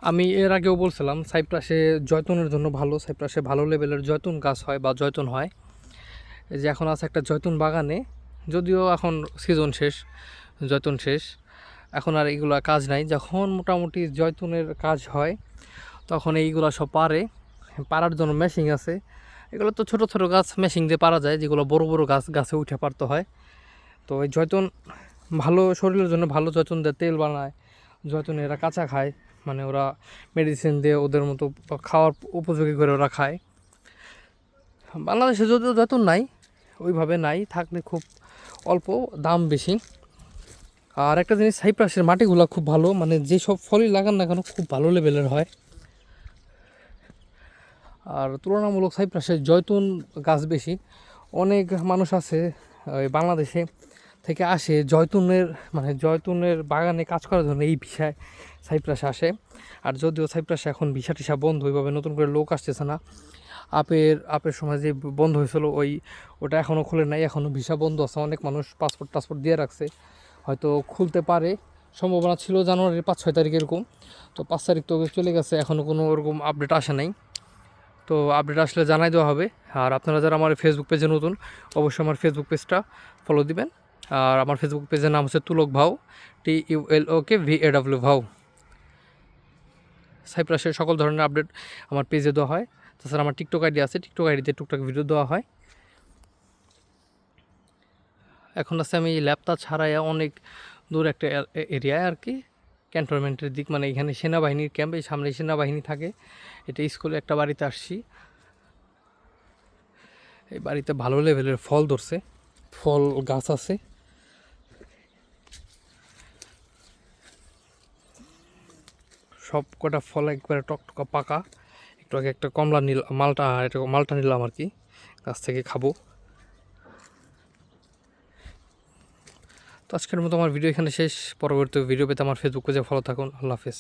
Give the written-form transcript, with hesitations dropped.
আমি এর আগেও বলছিলাম সাইপ্রাসে জয়তুনের জন্য ভালো, সাইপ্রাসে ভালো লেভেলের জয়তুন গাছ হয় বা জয়তুন হয়। এই যে এখন আছে একটা জয়তুন বাগানে, যদিও এখন সিজন শেষ, জয়তুন শেষ, এখন আর এইগুলা কাজ নাই। যখন মোটামুটি জয়তুনের কাজ হয় তখন এইগুলা সব পারার জন্য মেশিন আছে। এগুলো তো ছোটো ছোটো গাছ মেশিন দিয়ে পারা যায়, যেগুলো বড় বড় গাছে উঠে পারতে হয়। তো এই জয়তুন ভালো, শরীরের জন্য ভালো। জয়তুন দিয়ে তেল বানায়, জয়তুন এরা কাঁচা খায়, মানে ওরা মেডিসিন দিয়ে ওদের মতো খাওয়ার উপযোগী করে ওরা খায়। বাংলাদেশে যদিও জয়তুন নাই, ওইভাবে নাই, থাকলে খুব অল্প, দাম বেশি। আর একটা জিনিস, সাইপ্রাসের মাটিগুলো খুব ভালো, মানে যেসব ফলই লাগান না কেন খুব ভালো লেভেলের হয়। আর তুলনামূলক সাইপ্রাসের জয়তুন গাছ বেশি। অনেক মানুষ আছে ওই বাংলাদেশে থেকে আসে জয়তুনের, মানে জয়তুনের বাগানে কাজ করার জন্য এই ভিসায় সাইপ্রাসে আসে। আর যদিও সাইপ্রাসে এখন ভিসা টিসা বন্ধ, ওইভাবে নতুন করে লোক আসতেছে না। আপের সময় যে বন্ধ হয়েছিল ওটা এখনও খোলে নাই, এখনও ভিসা বন্ধ আছে। অনেক মানুষ পাসপোর্ট টাসপোর্ট দিয়ে রাখছে, হয়তো খুলতে পারে, সম্ভাবনা ছিল জানুয়ারির 5-6 তারিখ এরকম। তো 5 তারিখ তো চলে গেছে, এখনও কোনো ওরকম আপডেট আসে নাই। তো আপডেট আসলে জানাই দেওয়া হবে। আর আপনারা যারা আমার ফেসবুক পেজে নতুন, অবশ্যই আমার ফেসবুক পেজটা ফলো দিবেন। আর আমার ফেসবুক পেজের নাম হচ্ছে তুলক ভাউ, TULOK VAW। সাইপ্রাসের সকল ধরনের আপডেট আমার পেজে দেওয়া হয়। তাছাড়া আমার টিকটক আইডি আছে, টিকটক আইডিতে টুকটাক ভিডিও দেওয়া হয়। এখন আছে আমি ল্যাপটা ছাড়াইয়া অনেক দূর একটা এরিয়ায় আর কি, ক্যান্টনমেন্টের দিক, মানে এখানে সেনাবাহিনীর ক্যাম্প, এই সামনে সেনাবাহিনী থাকে। এটা স্কুলে একটা বাড়িতে আসছি। এই বাড়িতে ভালো লেভেলের ফল ধরছে, ফল গাছ আছে। সব কটা ফল একবারে টকটকা পাকা। একটু আগে একটা কমলা মালটা নিলাম আর কি, গাছ থেকে খাবো। তো আজকের মতো আমার ভিডিও এখানে শেষ। পরবর্তী ভিডিও পেতে আমার ফেসবুক পেজে ফলো থাকুন। আল্লাহ হাফেজ।